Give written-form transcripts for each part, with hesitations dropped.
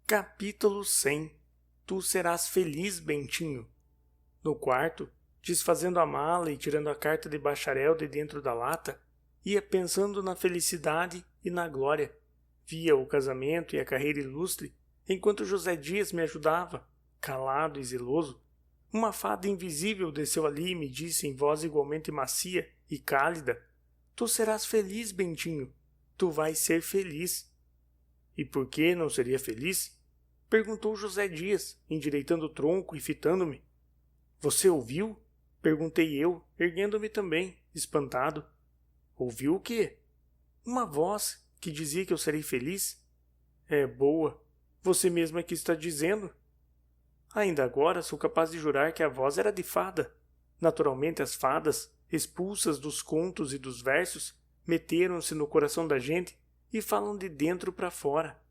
Capítulo 100. Tu serás feliz, Bentinho. No quarto, desfazendo a mala e tirando a carta de bacharel de dentro da lata, ia pensando na felicidade e na glória. Via o casamento e a carreira ilustre, enquanto José Dias me ajudava, calado e zeloso. Uma fada invisível desceu ali e me disse em voz igualmente macia e cálida: Tu serás feliz, Bentinho. Tu vais ser feliz. E por que não seria feliz? Perguntou José Dias, endireitando o tronco e fitando-me. Você ouviu? Perguntei eu, erguendo-me também, espantado. Ouviu o quê? Uma voz que dizia que eu serei feliz? É boa. Você mesma que está dizendo. Ainda agora sou capaz de jurar que a voz era de fada. Naturalmente as fadas, expulsas dos contos e dos versos, meteram-se no coração da gente e falam de dentro para fora.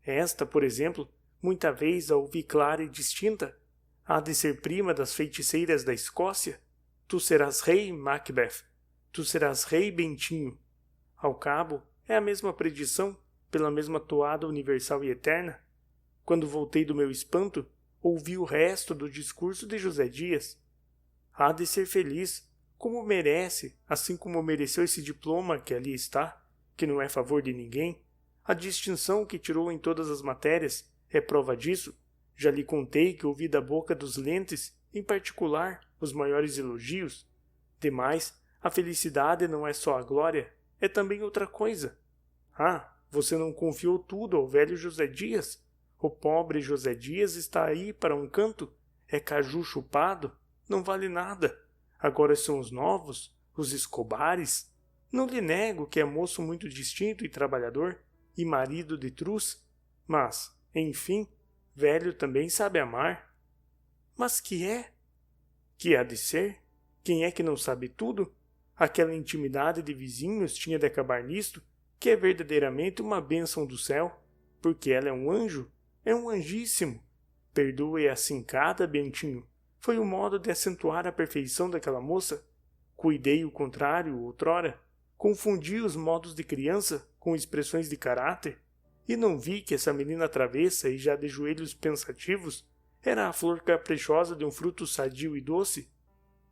Esta, por exemplo, muita vez a ouvi clara e distinta. Há de ser prima das feiticeiras da Escócia. Tu serás rei, Macbeth. Tu serás rei, Bentinho. Ao cabo, é a mesma predição, pela mesma toada universal e eterna. Quando voltei do meu espanto, ouvi o resto do discurso de José Dias. Há de ser feliz, como merece, assim como mereceu esse diploma que ali está, que não é favor de ninguém. A distinção que tirou em todas as matérias é prova disso. Já lhe contei que ouvi da boca dos lentes, em particular, os maiores elogios. Demais, a felicidade não é só a glória, é também outra coisa. Ah, você não confiou tudo ao velho José Dias? O pobre José Dias está aí para um canto, é caju chupado, não vale nada. Agora são os novos, os Escobares. Não lhe nego que é moço muito distinto e trabalhador, e marido de Truz, mas, enfim, velho também sabe amar. Mas que é? Que há de ser? Quem é que não sabe tudo? Aquela intimidade de vizinhos tinha de acabar nisto, que é verdadeiramente uma bênção do céu, porque ela é um anjo, é um anjíssimo. Perdoe a cincada, Bentinho. Foi o modo de acentuar a perfeição daquela moça. Cuidei o contrário outrora. Confundi os modos de criança com expressões de caráter, e não vi que essa menina travessa e já de joelhos pensativos era a flor caprichosa de um fruto sadio e doce.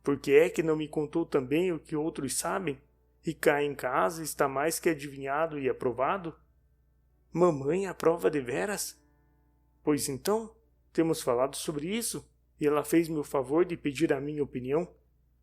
Por que é que não me contou também o que outros sabem, e cá em casa está mais que adivinhado e aprovado? Mamãe aprova deveras? Pois então, temos falado sobre isso, e ela fez-me o favor de pedir a minha opinião.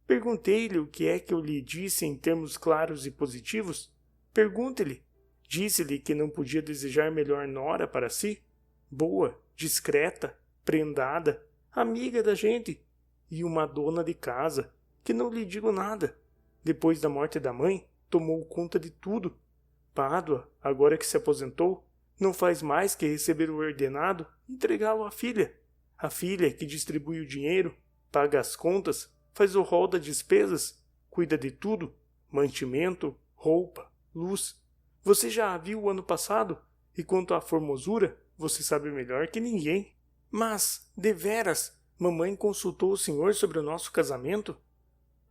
Perguntei-lhe o que é que eu lhe disse em termos claros e positivos. Pergunte-lhe. Disse-lhe que não podia desejar melhor nora para si. Boa, discreta, prendada, amiga da gente, e uma dona de casa, que não lhe digo nada. Depois da morte da mãe, tomou conta de tudo. Pádua, agora que se aposentou, não faz mais que receber o ordenado e entregá-lo à filha. A filha que distribui o dinheiro, paga as contas, faz o rol das despesas, cuida de tudo, mantimento, roupa, luz. Você já a viu o ano passado, e quanto à formosura, você sabe melhor que ninguém. Mas, deveras, mamãe consultou o senhor sobre o nosso casamento?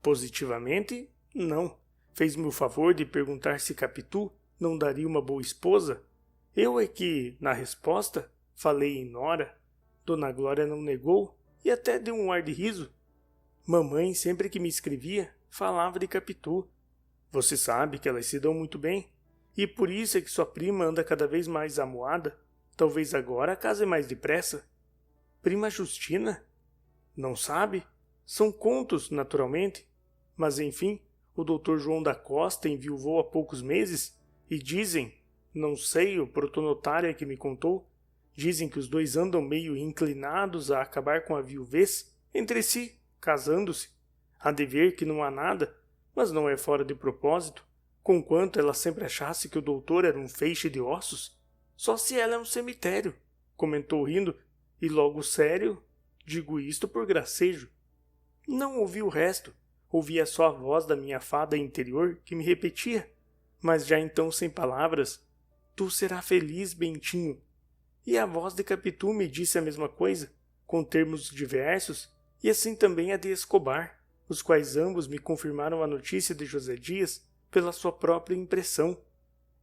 Positivamente, não. Fez-me o favor de perguntar se Capitu não daria uma boa esposa. Eu é que, na resposta, falei em nora. Dona Glória não negou e até deu um ar de riso. Mamãe, sempre que me escrevia, falava de Capitu. Você sabe que elas se dão muito bem, e por isso é que sua prima anda cada vez mais amuada. Talvez agora case mais depressa. Prima Justina? Não sabe? São contos, naturalmente. Mas, enfim, o Dr. João da Costa enviuvou há poucos meses, e dizem, não sei, o protonotário é que me contou, dizem que os dois andam meio inclinados a acabar com a viuvez entre si, casando-se. Há de ver que não há nada, mas não é fora de propósito, conquanto ela sempre achasse que o doutor era um feixe de ossos. Só se ela é um cemitério, comentou rindo, e logo sério, digo isto por gracejo. Não ouvi o resto, ouvia só a voz da minha fada interior que me repetia, mas já então sem palavras: Tu serás feliz, Bentinho. E a voz de Capitu me disse a mesma coisa, com termos diversos, e assim também a de Escobar, os quais ambos me confirmaram a notícia de José Dias pela sua própria impressão.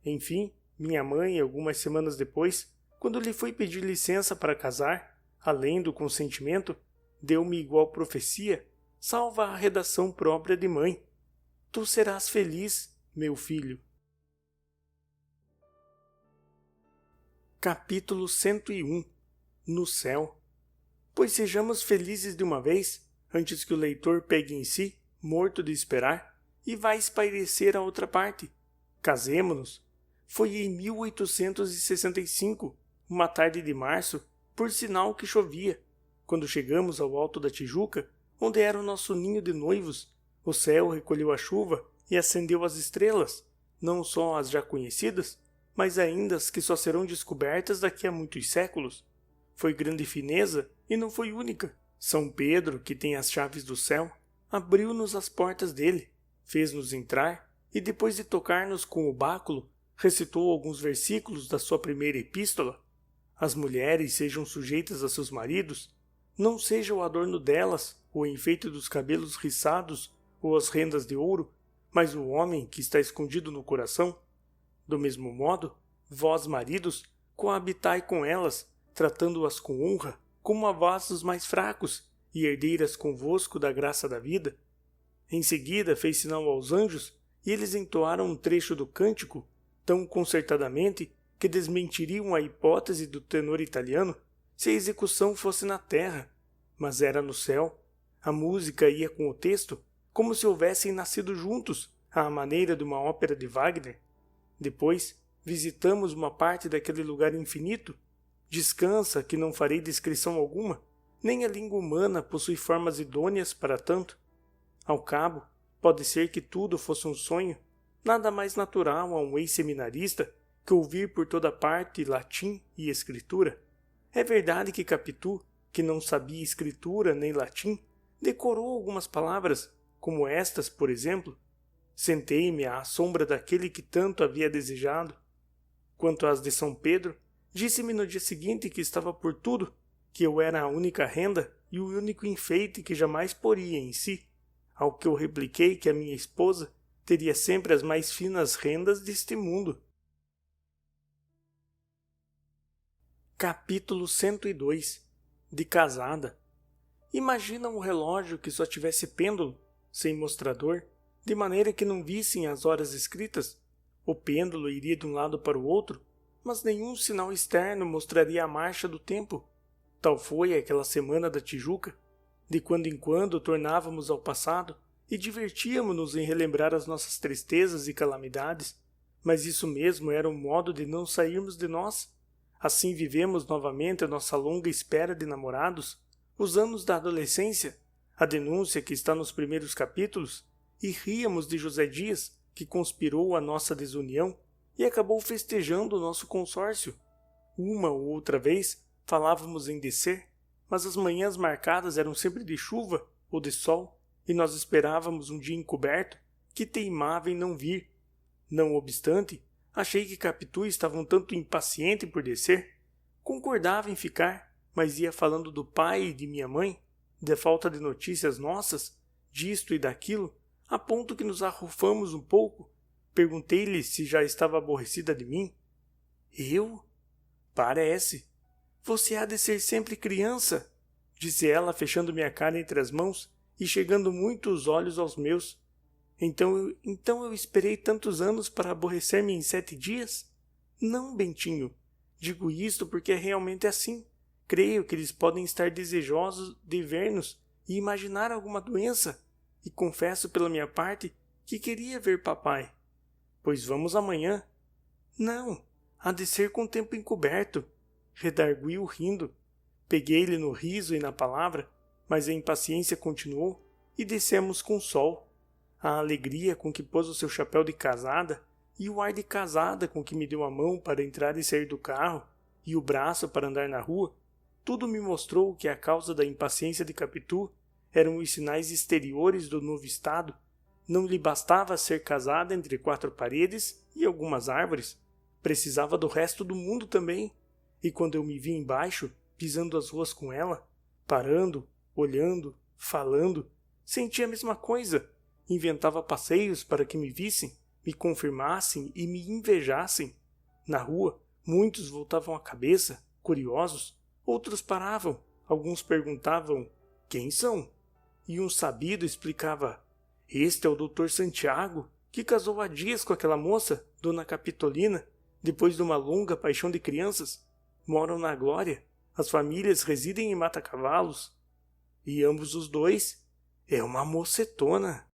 Enfim, minha mãe, algumas semanas depois, Quando lhe fui pedir licença para casar, além do consentimento, deu-me igual profecia, salva a redação própria de mãe. Tu serás feliz, meu filho. Capítulo 101. No céu. Pois sejamos felizes de uma vez, antes que o leitor pegue em si, morto de esperar, e vá espairecer a outra parte. Casemo-nos. Foi em 1865, uma tarde de março, por sinal que chovia. Quando chegamos ao alto da Tijuca, onde era o nosso ninho de noivos, o céu recolheu a chuva e acendeu as estrelas, não só as já conhecidas, mas ainda as que só serão descobertas daqui a muitos séculos. Foi grande fineza e não foi única. São Pedro, que tem as chaves do céu, abriu-nos as portas dele, fez-nos entrar e, depois de tocar-nos com o báculo, recitou alguns versículos da sua primeira epístola. As mulheres sejam sujeitas a seus maridos, não seja o adorno delas, o enfeite dos cabelos riçados ou as rendas de ouro, mas o homem que está escondido no coração. Do mesmo modo, vós, maridos, coabitai com elas, tratando-as com honra, como a vós os mais fracos, e herdeiras convosco da graça da vida. Em seguida fez sinal aos anjos, e eles entoaram um trecho do cântico, tão concertadamente que desmentiriam a hipótese do tenor italiano se a execução fosse na terra, mas era no céu. A música ia com o texto, como se houvessem nascido juntos, à maneira de uma ópera de Wagner. Depois, visitamos uma parte daquele lugar infinito. Descansa, que não farei descrição alguma, nem a língua humana possui formas idôneas para tanto. Ao cabo, pode ser que tudo fosse um sonho, nada mais natural a um ex-seminarista que ouvir por toda parte latim e escritura. É verdade que Capitu, que não sabia escritura nem latim, decorou algumas palavras, como estas, por exemplo. Sentei-me à sombra daquele que tanto havia desejado. Quanto às de São Pedro, disse-me no dia seguinte que estava por tudo, que eu era a única renda e o único enfeite que jamais poria em si, ao que eu repliquei que a minha esposa teria sempre as mais finas rendas deste mundo. Capítulo 102. De casada. Imagina um relógio que só tivesse pêndulo, sem mostrador, de maneira que não vissem as horas escritas. O pêndulo iria de um lado para o outro, mas nenhum sinal externo mostraria a marcha do tempo. Tal foi aquela semana da Tijuca. De quando em quando tornávamos ao passado e divertíamos-nos em relembrar as nossas tristezas e calamidades, mas isso mesmo era um modo de não sairmos de nós. Assim vivemos novamente a nossa longa espera de namorados, os anos da adolescência, a denúncia que está nos primeiros capítulos, e ríamos de José Dias, que conspirou a nossa desunião e acabou festejando o nosso consórcio. Uma ou outra vez falávamos em descer, mas as manhãs marcadas eram sempre de chuva ou de sol, e nós esperávamos um dia encoberto que teimava em não vir. Não obstante, achei que Capitu estava um tanto impaciente por descer. Concordava em ficar, mas ia falando do pai e de minha mãe, da falta de notícias nossas, disto e daquilo, a ponto que nos arrufamos um pouco. Perguntei-lhe se já estava aborrecida de mim. Eu? Parece. Você há de ser sempre criança, disse ela, fechando-me a cara entre as mãos e chegando muito os olhos aos meus. Então eu esperei tantos anos para aborrecer-me em 7 dias? Não, Bentinho. Digo isto porque realmente é assim. Creio que eles podem estar desejosos de ver-nos e imaginar alguma doença. E confesso pela minha parte que queria ver papai. Pois vamos amanhã. Não, há de ser com o tempo encoberto, redarguiu rindo. Peguei-lhe no riso e na palavra, mas a impaciência continuou e descemos com o sol. A alegria com que pôs o seu chapéu de casada e o ar de casada com que me deu a mão para entrar e sair do carro e o braço para andar na rua, tudo me mostrou que a causa da impaciência de Capitu eram os sinais exteriores do novo estado. Não lhe bastava ser casada entre 4 paredes e algumas árvores. Precisava do resto do mundo também. E quando eu me vi embaixo, pisando as ruas com ela, parando, olhando, falando, sentia a mesma coisa. Inventava passeios para que me vissem, me confirmassem e me invejassem. Na rua, Muitos voltavam a cabeça, curiosos, outros paravam, alguns perguntavam: quem são? E um sabido explicava: este é o Dr. Santiago, que casou há dias com aquela moça, Dona Capitolina, depois de uma longa paixão de crianças. Moram na glória, as famílias residem em Mata-Cavalos. E ambos os dois é uma mocetona.